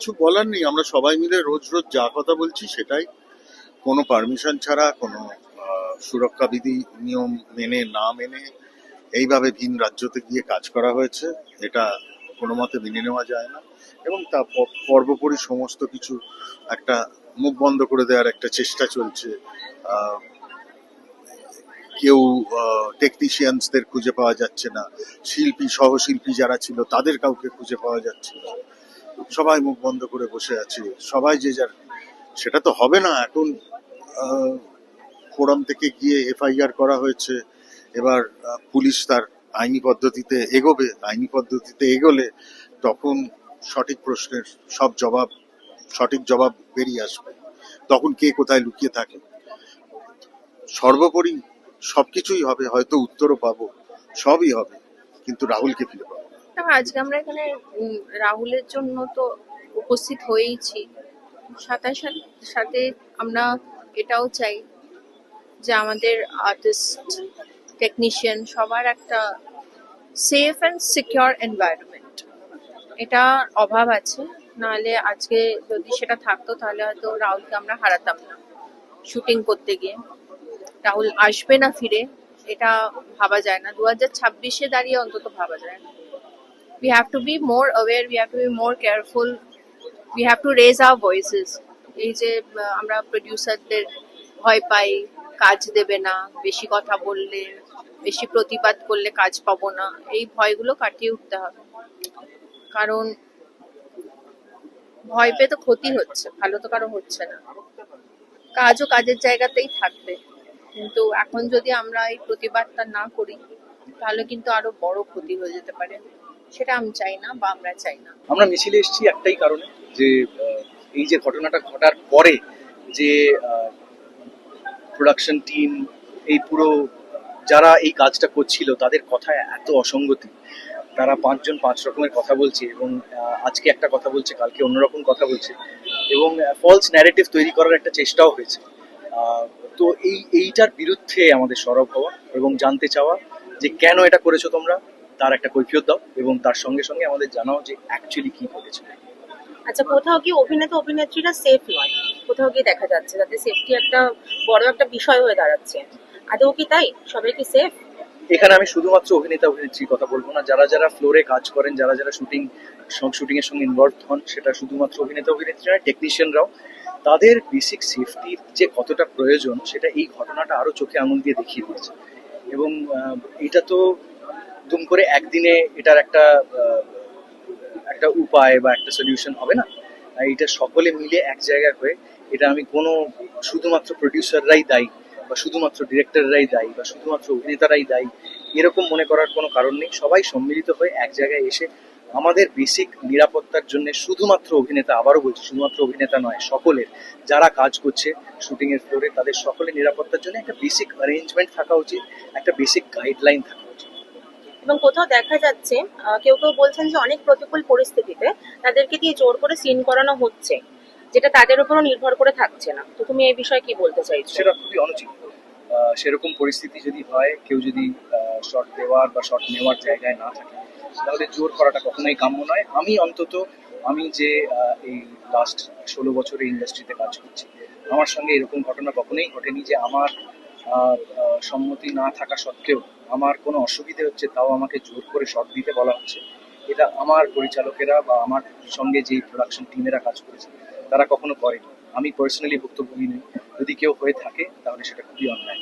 কিছু বলার নেই, আমরা সবাই মিলে রোজ রোজ যা কথা বলছি সেটাই। কোনো পারমিশন ছাড়া, কোনো সুরক্ষাবিধি নিয়ম মেনে না মেনে এইভাবে ভিন রাজ্যতে গিয়ে কাজ করা হয়েছে। এটা কোনো মতে মেনে নেওয়া যায় না। এবং তা পর্বোপরি সমস্ত কিছু একটা মুখ বন্ধ করে দেওয়ার একটা চেষ্টা চলছে। আহ, কেউ টেকনিশিয়ানসদের খুঁজে পাওয়া যাচ্ছে না, শিল্পী সহশিল্পী যারা ছিল তাদের কাউকে খুঁজে পাওয়া যাচ্ছে না, সবাই মুখ বন্ধ করে বসে আছে, সবাই যে যার। সেটা তো হবে না এখন। ফোরাম থেকে গিয়ে এফআইআর করা হয়েছে, এবার পুলিশ তার আইনি পদ্ধতিতে এগোবে। আইনি পদ্ধতিতে এগোলে তখন সঠিক প্রশ্নের সঠিক জবাব বেরিয়ে আসবে। তখন কে কোথায় লুকিয়ে থাকে। সর্বোপরি সবকিছুই হবে, হয়তো উত্তরও পাবো, সবই হবে, কিন্তু রাহুলকে ফিরে পাবো। আজকে আমরা এখানে রাহুলের জন্য তো উপস্থিত হয়েইছি, সাথে সাথে আমরা এটাও চাই যে আমাদের আর্টিস্ট, টেকনিশিয়ান সবার একটা সেফ অ্যান্ড সিকিউর এনভায়রনমেন্ট, এটা অভাব আছে। নাহলে আজকে যদি সেটা থাকতো তাহলে হয়তো রাহুলকে আমরা হারাতাম না। শুটিং করতে গিয়ে রাহুল আসবে না ফিরে এটা ভাবা যায় না, 2026-এ দাঁড়িয়ে অন্তত ভাবা যায় না। We have to be more aware, we have to be more careful, we have to raise our voices. এই যে আমরা প্রডিউসারদের ভয় পাই, কাজ দেবে না, বেশি কথা বললে, বেশি প্রতিবাদ করলে কাজ পাবো না, এই ভয়গুলো কাটিয়ে উঠতে হবে। কারণ ভয় পেয়ে তো ক্ষতি হচ্ছে, ভালো তো কারো হচ্ছে না। কাজও কাজের জায়গাতেই থাকবে, কিন্তু এখন যদি আমরা এই প্রতিবাদটা না করি তাহলে কিন্তু আরো বড় ক্ষতি হয়ে যেতে পারে। সেটা আমি চাই না, বা আমরা চাই না। আমরা মিছিলে এসেছি একটাই কারণে, যে এই যে ঘটনাটা ঘটার পরে যে প্রোডাকশন টিম, এই পুরো যারা এই কাজটা করছিল তাদের কথায় এত অসঙ্গতি। তারা পাঁচজন পাঁচ রকমের কথা বলছে, এবং আজকে একটা কথা বলছে, কালকে অন্যরকম কথা বলছে, এবং ফলস ন্যারেটিভ তৈরি করার একটা চেষ্টাও হয়েছে। তো এইটার বিরুদ্ধে আমাদের সরব হওয়া এবং জানতে চাওয়া যে কেন এটা করেছো তোমরা, তার একটা কৈফিয়ত দাও, এবং তার সঙ্গে সঙ্গে আমাদের জানাও যে অ্যাকচুয়ালি কি ঘটেছে। আচ্ছা, কোথাও কি অভিনেতা অভিনেত্রীরা সেফ নয়? কোথাও কি দেখা যাচ্ছে যাতে সেফটি একটা বড় একটা বিষয় হয়ে দাঁড়াচ্ছে? আদৌ কি তাই? সবাই কি সেফ? এখানে আমি শুধুমাত্র অভিনেতা অভিনেত্রীর কথা বলবো না, যারা যারা ফ্লোরে কাজ করেন, যারা যারা শুটিং এর সঙ্গে ইনভলভ হন, সেটা শুধুমাত্র অভিনেতা অভিনেত্রী নয়, টেকনিশিয়ানরাও। তাদের বেসিক সেফটির যে কতটা প্রয়োজন সেটা এই ঘটনাটা আরো চোখে আঙুল দিয়ে দেখিয়ে দিয়েছে। এবং এটা তো দুম করে একদিনে এটার একটা উপায় বা একটা সলিউশন হবে না। এটা সকলে মিলে এক জায়গায় হয়ে, এটা আমি কোনো শুধুমাত্র প্রডিউসাররাই দায়ী বা শুধুমাত্র ডিরেক্টররাই দায়ী বা শুধুমাত্র অভিনেতারাই দায়ী এরকম মনে করার কোনো কারণ নেই। সবাই সম্মিলিত হয়ে এক জায়গায় এসে আমাদের বেসিক নিরাপত্তার জন্য, শুধুমাত্র অভিনেতা, আবারও বলছি, শুধুমাত্র অভিনেতা নয়, সকলের যারা কাজ করছে শুটিং এর ফ্লোরে, তাদের সকলের নিরাপত্তার জন্য একটা বেসিক অ্যারেঞ্জমেন্ট থাকা উচিত, একটা বেসিক গাইডলাইন থাকা উচিত। এবং কোথাও দেখা যাচ্ছে কেউ কেউ বলছেন যে অনেক প্রতিকূল পরিস্থিতিতে তাদেরকে দিয়ে জোর করে সিন করানো হচ্ছে, যেটা তাদের উপরও নির্ভর করে থাকছে না। তো তুমি এই বিষয়ে কি বলতে চাইছো? সেটা খুবই অনুচিত। সেরকম পরিস্থিতি যদি হয়, কেউ যদি শট দেওয়ার বা শট নেওয়ার জায়গায় না থাকে, তাহলে জোর করাটা কখনোই কাম্য নয়। আমি যে এই লাস্ট 16 বছরে ইন্ডাস্ট্রিতে কাজ করছি, আমার সঙ্গে এরকম ঘটনা কখনোই ঘটেনি যে আমার সম্মতি না থাকা সত্ত্বেও আমার কোনো অসুবিধে হচ্ছে, তাও আমাকে জোর করে শট দিতে বলা হচ্ছে। এটা আমার পরিচালকেরা বা আমার সঙ্গে যেই প্রোডাকশন টিমেরা কাজ করেছে তারা কখনো করেনি। আমি পার্সোনালি ভুক্তভোগী নই। যদি কেউ হয়ে থাকে তাহলে সেটা খুবই অন্যায়।